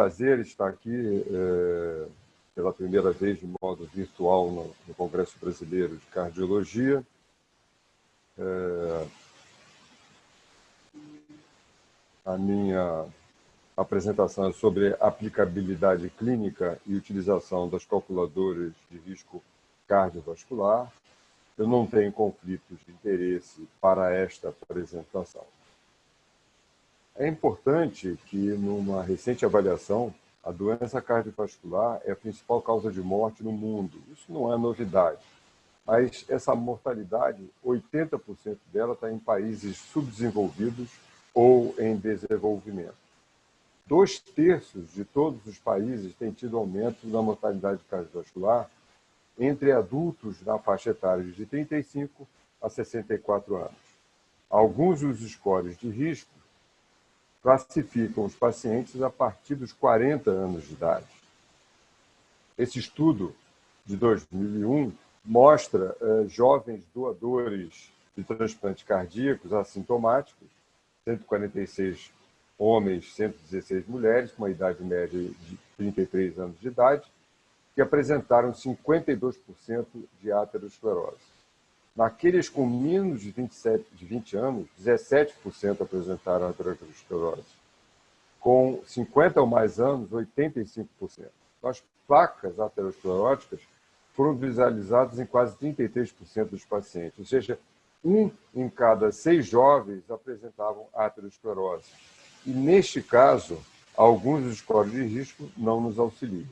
prazer estar aqui pela primeira vez de modo virtual no Congresso Brasileiro de Cardiologia. A minha apresentação é sobre aplicabilidade clínica e utilização das calculadoras de risco cardiovascular. Eu não tenho conflitos de interesse para esta apresentação. É importante que, numa recente avaliação, a doença cardiovascular é a principal causa de morte no mundo. Isso não é novidade, mas essa mortalidade, 80% dela está em países subdesenvolvidos ou em desenvolvimento. 2/3 de todos os países têm tido aumento da mortalidade cardiovascular entre adultos na faixa etária de 35 a 64 anos. Alguns dos scores de risco classificam os pacientes a partir dos 40 anos de idade. Esse estudo de 2001 mostra jovens doadores de transplantes cardíacos assintomáticos, 146 homens, 116 mulheres, com uma idade média de 33 anos de idade, que apresentaram 52% de aterosclerose. Naqueles com menos de 20 anos, 17% apresentaram aterosclerose. Com 50 ou mais anos, 85%. As placas ateroscleróticas foram visualizadas em quase 33% dos pacientes, ou seja, 1 em cada 6 jovens apresentavam aterosclerose. E, neste caso, alguns dos scores de risco não nos auxiliam.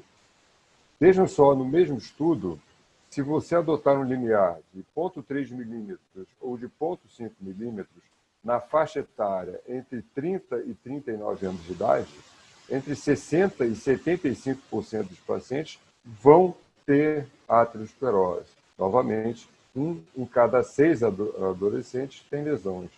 Vejam só, no mesmo estudo, se você adotar um limiar de 0,3 milímetros ou de 0,5 milímetros na faixa etária entre 30 e 39 anos de idade, entre 60% e 75% dos pacientes vão ter aterosclerose. Novamente, 1 em cada 6 adolescentes tem lesões.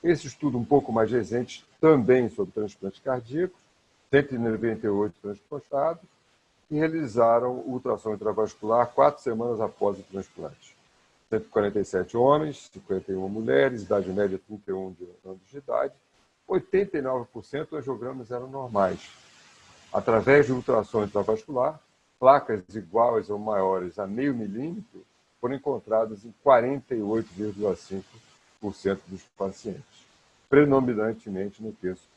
Esse estudo um pouco mais recente, também sobre transplantes cardíacos, 198 transplantados, e realizaram ultrassom intravascular 4 semanas após o transplante. 147 homens, 51 mulheres, idade média 31 anos de idade, 89% dos angiogramas eram normais. Através de ultrassom intravascular, placas iguais ou maiores a 0,5 milímetro foram encontradas em 48,5% dos pacientes, predominantemente no terço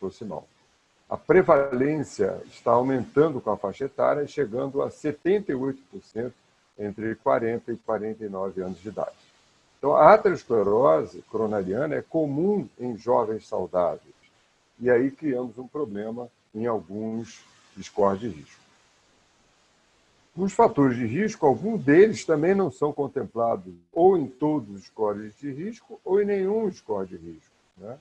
proximal. A prevalência está aumentando com a faixa etária, chegando a 78% entre 40 e 49 anos de idade. Então, a aterosclerose coronariana é comum em jovens saudáveis. E aí criamos um problema em alguns scores de risco. Nos fatores de risco, alguns deles também não são contemplados ou em todos os scores de risco ou em nenhum score de risco, né?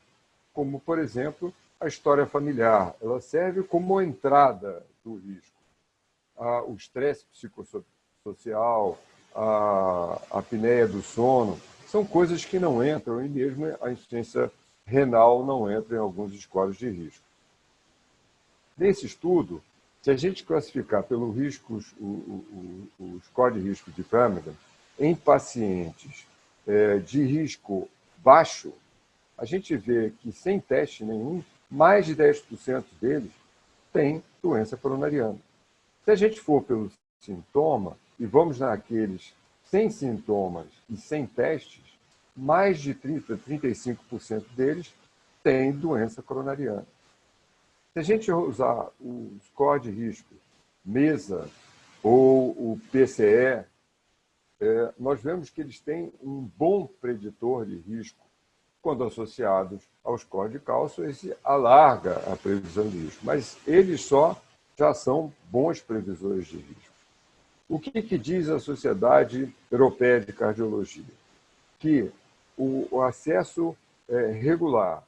Como, por exemplo, a história familiar. Ela serve como entrada do risco. O estresse psicossocial, a apneia do sono, são coisas que não entram, e mesmo a insuficiência renal não entra em alguns scores de risco. Nesse estudo, se a gente classificar pelo risco, o score de risco de Framingham, em pacientes de risco baixo, a gente vê que, sem teste nenhum, mais de 10% deles têm doença coronariana. Se a gente for pelo sintoma, e vamos naqueles sem sintomas e sem testes, mais de 30% a 35% deles têm doença coronariana. Se a gente usar o score de risco MESA ou o PCE, nós vemos que eles têm um bom preditor de risco quando associados ao score de cálcio, esse alarga a previsão de risco, mas eles só já são bons previsores de risco. O que diz a Sociedade Europeia de Cardiologia? Que o acesso regular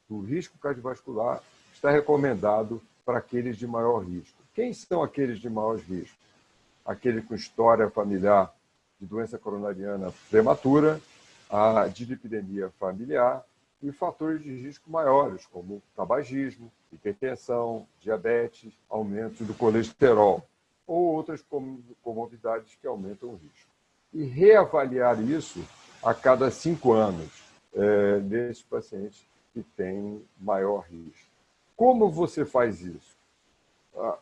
do risco cardiovascular está recomendado para aqueles de maior risco. Quem são aqueles de maior risco? Aquele com história familiar de doença coronariana prematura, a dislipidemia familiar e fatores de risco maiores, como tabagismo, hipertensão, diabetes, aumento do colesterol, ou outras comorbidades que aumentam o risco. E reavaliar isso a cada 5 anos desses pacientes que têm maior risco. Como você faz isso?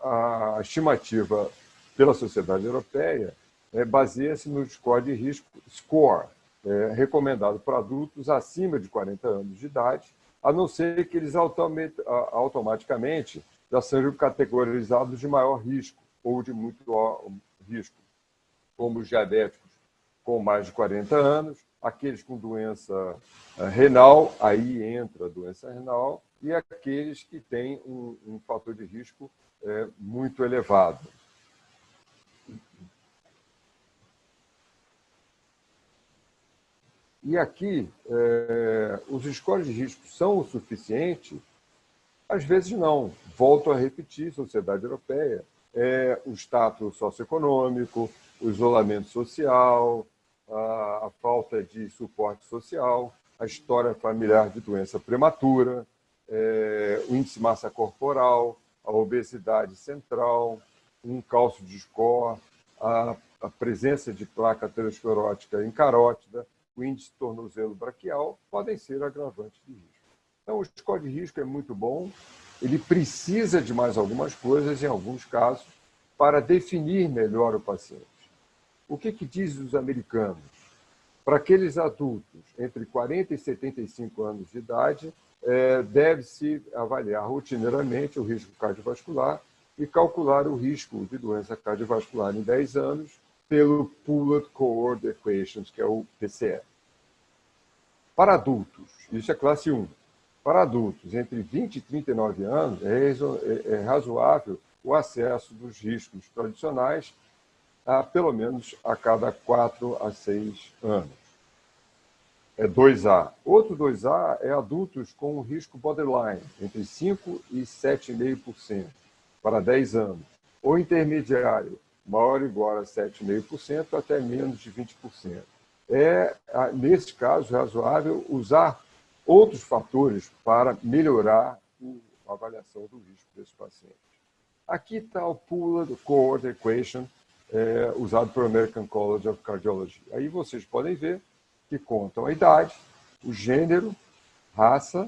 A estimativa pela Sociedade Europeia baseia-se no score de risco, recomendado para adultos acima de 40 anos de idade, a não ser que eles automaticamente já sejam categorizados de maior risco ou de muito risco, como os diabéticos com mais de 40 anos, aqueles com doença renal, aí entra a doença renal, e aqueles que têm um fator de risco muito elevado. E aqui, os scores de risco são o suficiente? Às vezes não. Volto a repetir, Sociedade Europeia, o status socioeconômico, o isolamento social, a falta de suporte social, a história familiar de doença prematura, o índice de massa corporal, a obesidade central, um cálcio de score, a presença de placa aterosclerótica em carótida, o índice de tornozelo braquial, podem ser agravantes de risco. Então, o score de risco é muito bom, ele precisa de mais algumas coisas, em alguns casos, para definir melhor o paciente. O que dizem os americanos? Para aqueles adultos entre 40 e 75 anos de idade, deve-se avaliar rotineiramente o risco cardiovascular e calcular o risco de doença cardiovascular em 10 anos pelo Pooled Cohort Equations, que é o PCE. Para adultos, isso é classe 1. Para adultos entre 20 e 39 anos, é razoável o acesso dos riscos tradicionais pelo menos a cada 4 a 6 anos. É 2A. Outro 2A é adultos com risco borderline, entre 5% e 7,5%, para 10 anos. Ou intermediário, maior ou igual a 7,5% até menos de 20%. Nesse caso, razoável usar outros fatores para melhorar a avaliação do risco desse paciente. Aqui está o Pooled Cohort Equation, usado pelo American College of Cardiology. Aí vocês podem ver que contam a idade, o gênero, raça,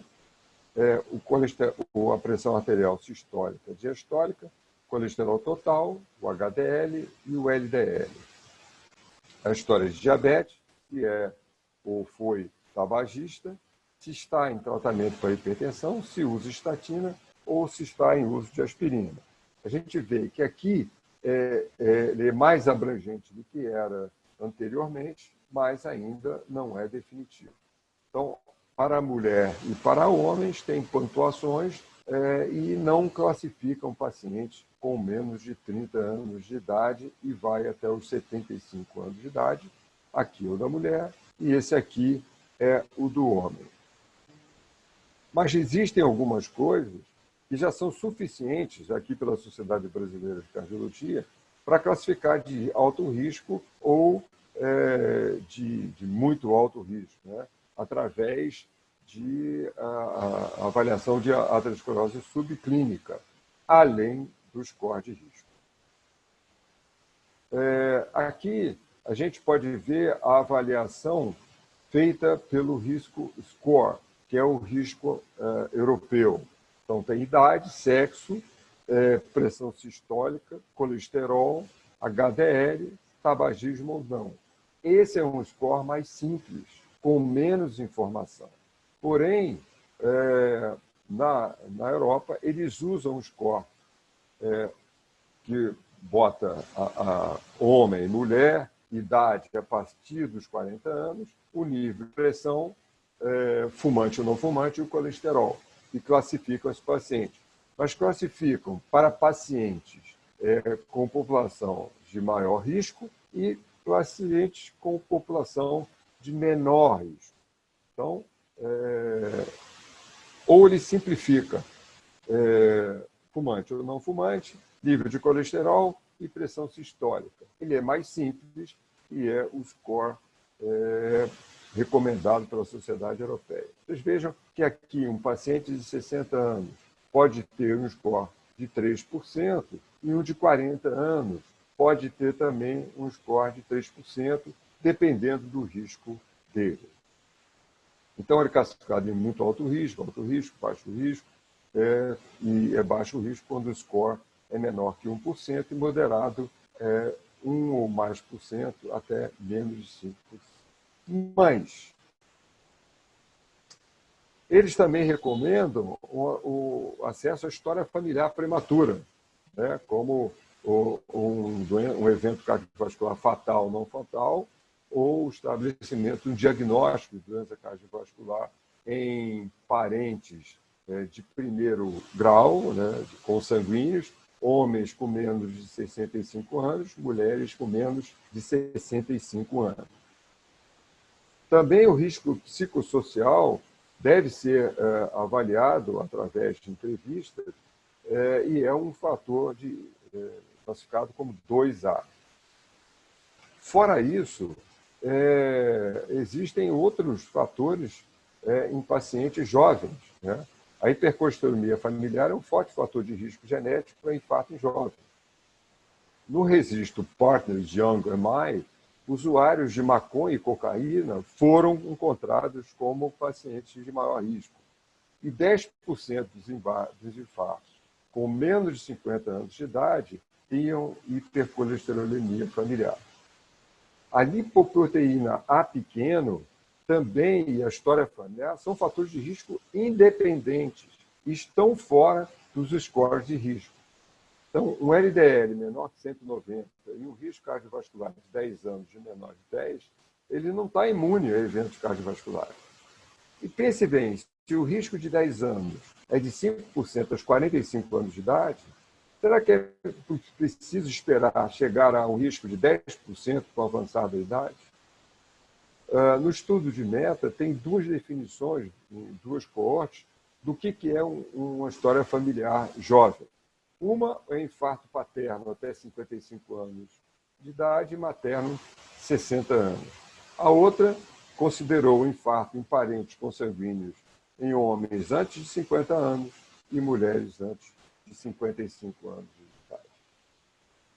a pressão arterial sistólica, diastólica, colesterol total, o HDL e o LDL. A história de diabetes, que ou foi tabagista, se está em tratamento para hipertensão, se usa estatina ou se está em uso de aspirina. A gente vê que aqui ele é mais abrangente do que era anteriormente, mas ainda não é definitivo. Então, para a mulher e para homens, tem pontuações e não classificam pacientes com menos de 30 anos de idade e vai até os 75 anos de idade. Aqui é o da mulher e esse aqui é o do homem. Mas existem algumas coisas que já são suficientes aqui pela Sociedade Brasileira de Cardiologia para classificar de alto risco ou de muito alto risco, né? Através de a avaliação de aterosclerose subclínica, além do score de risco. Aqui a gente pode ver a avaliação feita pelo risco score, que é o risco europeu. Então, tem idade, sexo, pressão sistólica, colesterol, HDL, tabagismo ou não. Esse é um score mais simples, com menos informação. Porém, na Europa, eles usam um score que bota a homem, mulher, idade a partir dos 40 anos, o nível de pressão, fumante ou não fumante, e o colesterol, e classificam esse paciente. Mas classificam para pacientes com população de maior risco e pacientes com população de menor risco. Então, ou ele simplifica fumante ou não fumante, nível de colesterol e pressão sistólica. Ele é mais simples e é o score recomendado pela Sociedade Europeia. Vocês vejam que aqui um paciente de 60 anos pode ter um score de 3% e um de 40 anos pode ter também um score de 3%, dependendo do risco dele. Então, ele é classificado em muito alto risco, baixo risco, e é baixo risco quando o score é menor que 1% e moderado é 1 ou mais por cento até menos de 5%. Mas eles também recomendam o acesso à história familiar prematura, né, como um evento cardiovascular fatal ou não fatal, ou o estabelecimento de um diagnóstico de doença cardiovascular em parentes de primeiro grau, né, consanguíneos, homens com menos de 65 anos, mulheres com menos de 65 anos. Também o risco psicossocial deve ser avaliado através de entrevistas e é um fator classificado como 2A. Fora isso, existem outros fatores em pacientes jovens, né? A hipercolesterolemia familiar é um forte fator de risco genético para infarto em jovens. No registro Partners Young MI, usuários de maconha e cocaína foram encontrados como pacientes de maior risco. E 10% dos infartos com menos de 50 anos de idade tinham hipercolesterolemia familiar. A lipoproteína A pequeno também e a história familiar são fatores de risco independentes, estão fora dos scores de risco. Então, um LDL menor que 190 e um risco cardiovascular de 10 anos de menor de 10, ele não está imune a eventos cardiovasculares. E pense bem, se o risco de 10 anos é de 5% aos 45 anos de idade, será que é preciso esperar chegar a um risco de 10% com a avançada idade? No estudo de meta, tem duas definições, em duas coortes, do que é uma história familiar jovem. Uma é infarto paterno até 55 anos de idade e materno 60 anos. A outra considerou o infarto em parentes consanguíneos em homens antes de 50 anos e mulheres antes de 55 anos de idade.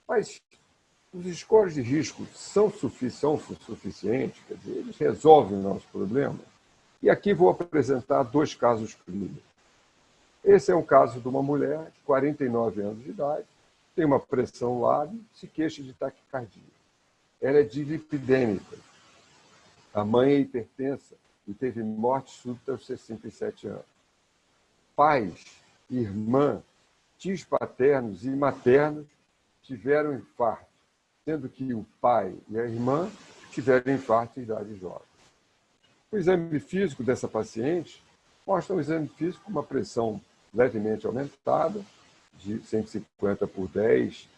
Mas os scores de risco são suficientes, quer dizer, eles resolvem o nosso problema? E aqui vou apresentar dois casos clínicos. Esse é um caso de uma mulher de 49 anos de idade, tem uma pressão lábio, se queixa de taquicardia. Ela é dislipidêmica. A mãe é hipertensa e teve morte súbita aos 67 anos. Pais, irmã, tios paternos e maternos tiveram infarto, sendo que o pai e a irmã tiveram infarto em idade jovem. O exame físico dessa paciente mostra um exame físico com uma pressão levemente aumentada, de 150 por 10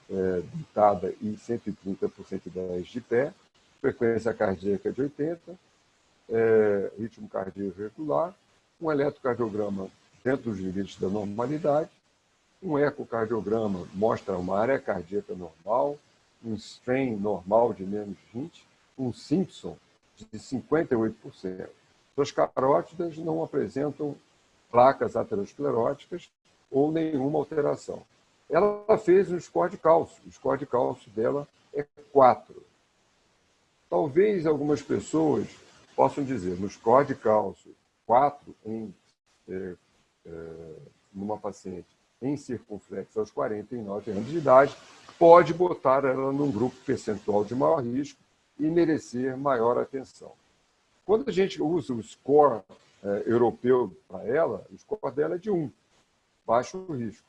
deitada e 130 por 110 de pé, frequência cardíaca de 80, ritmo cardíaco regular, um eletrocardiograma dentro dos limites da normalidade, um ecocardiograma mostra uma área cardíaca normal, um strain normal de menos 20, um Simpson de 58%. Suas carótidas não apresentam placas ateroscleróticas ou nenhuma alteração. Ela fez um score de cálcio. O score de cálcio dela é 4. Talvez algumas pessoas possam dizer, no score de cálcio 4 numa paciente em circunflexo aos 49 anos de idade, pode botar ela num grupo percentual de maior risco e merecer maior atenção. Quando a gente usa o score europeu para ela, o score dela é de 1, baixo risco.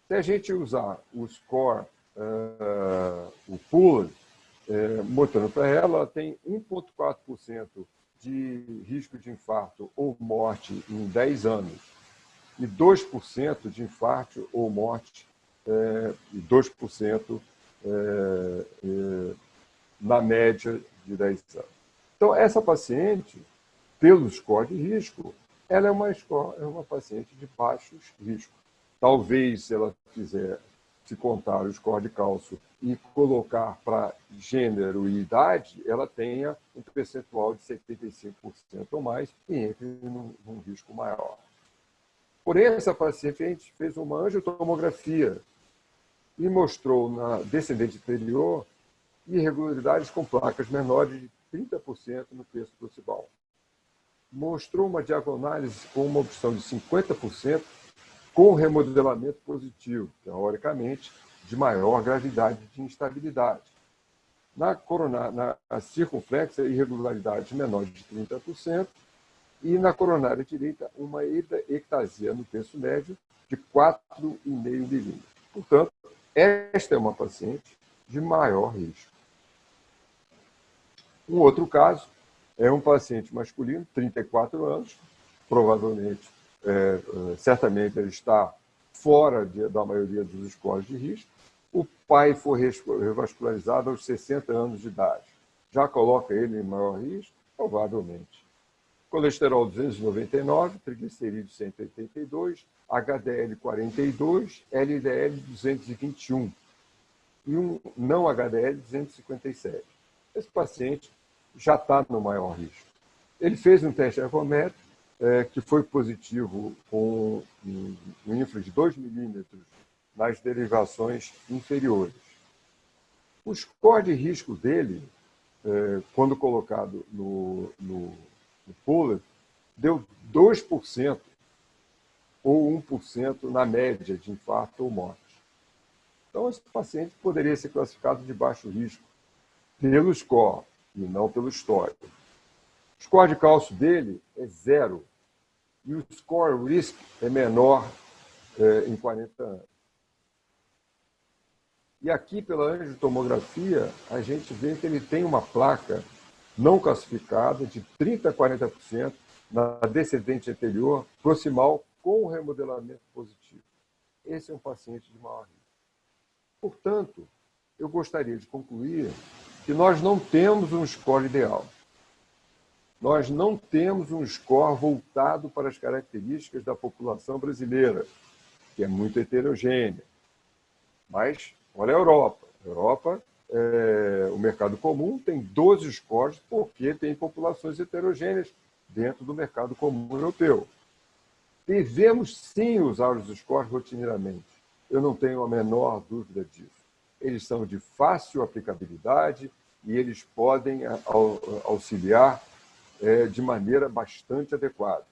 Se a gente usar o score, o Pooled, mostrando para ela, ela tem 1,4% de risco de infarto ou morte em 10 anos e 2% de infarto ou morte e 2% na média de 10 anos. Então, essa paciente, pelo score de risco, ela é uma paciente de baixos riscos. Talvez, se ela quiser se contar o score de cálcio e colocar para gênero e idade, ela tenha um percentual de 75% ou mais e entre num risco maior. Porém, essa paciente fez uma angiotomografia e mostrou na descendente inferior irregularidades com placas menores de 30% no terço proximal. Mostrou uma diagonálise com uma obstrução de 50% com remodelamento positivo, teoricamente, de maior gravidade de instabilidade. Na circunflexa, irregularidade menor de 30%, e na coronária direita, uma ectasia no terço médio de 4,5 milímetros. Portanto, esta é uma paciente de maior risco. Um outro caso é um paciente masculino, 34 anos, provavelmente, certamente ele está fora da maioria dos scores de risco. O pai foi revascularizado aos 60 anos de idade. Já coloca ele em maior risco? Provavelmente. Colesterol 299, triglicerídeos 182, HDL 42, LDL 221 e um não HDL 257. Esse paciente já está no maior risco. Ele fez um teste ergométrico que foi positivo com um ínfra de 2 milímetros nas derivações inferiores. O score de risco dele, quando colocado no Puller, deu 2% ou 1% na média de infarto ou morte. Então, esse paciente poderia ser classificado de baixo risco pelo score e não pelo histórico. O score de cálcio dele é 0 e o score risk é menor em 40 anos. E aqui, pela angiotomografia, a gente vê que ele tem uma placa não classificada de 30% a 40% na descendente anterior proximal com remodelamento positivo. Esse é um paciente de maior risco. Portanto, eu gostaria de concluir que nós não temos um score ideal. Nós não temos um score voltado para as características da população brasileira, que é muito heterogênea. Mas, olha a Europa. A Europa, o mercado comum tem 12 scores porque tem populações heterogêneas dentro do mercado comum europeu. Devemos, sim, usar os scores rotineiramente. Eu não tenho a menor dúvida disso. Eles são de fácil aplicabilidade e eles podem auxiliar de maneira bastante adequada.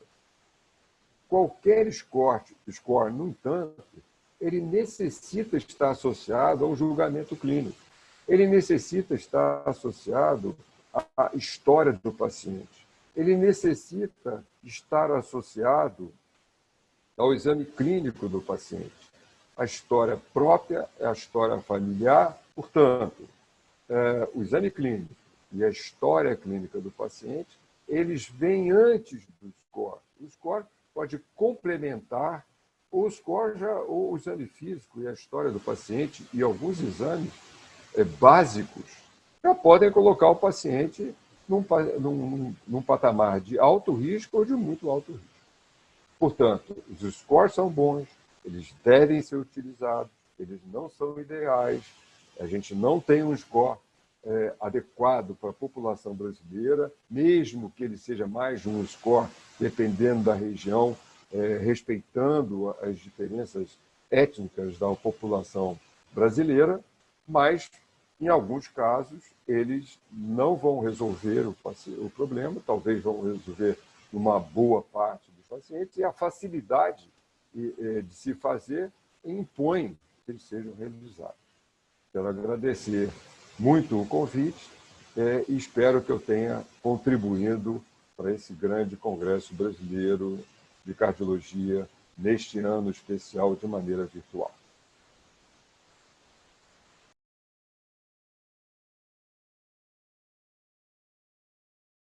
Qualquer score, no entanto, ele necessita estar associado a um julgamento clínico. Ele necessita estar associado à história do paciente. Ele necessita estar associado ao exame clínico do paciente. A história própria é a história familiar, portanto, o exame clínico e a história clínica do paciente, eles vêm antes do score. O score pode complementar o score, o exame físico e a história do paciente e alguns exames básicos já podem colocar o paciente num patamar de alto risco ou de muito alto risco. Portanto, os scores são bons, eles devem ser utilizados, eles não são ideais, a gente não tem um score adequado para a população brasileira, mesmo que ele seja mais um score, dependendo da região, respeitando as diferenças étnicas da população brasileira, mas, em alguns casos, eles não vão resolver o problema, talvez vão resolver uma boa parte dos pacientes, e a facilidade de se fazer impõe que eles sejam realizados. Quero agradecer muito o convite e espero que eu tenha contribuído para esse grande congresso brasileiro de cardiologia neste ano especial de maneira virtual.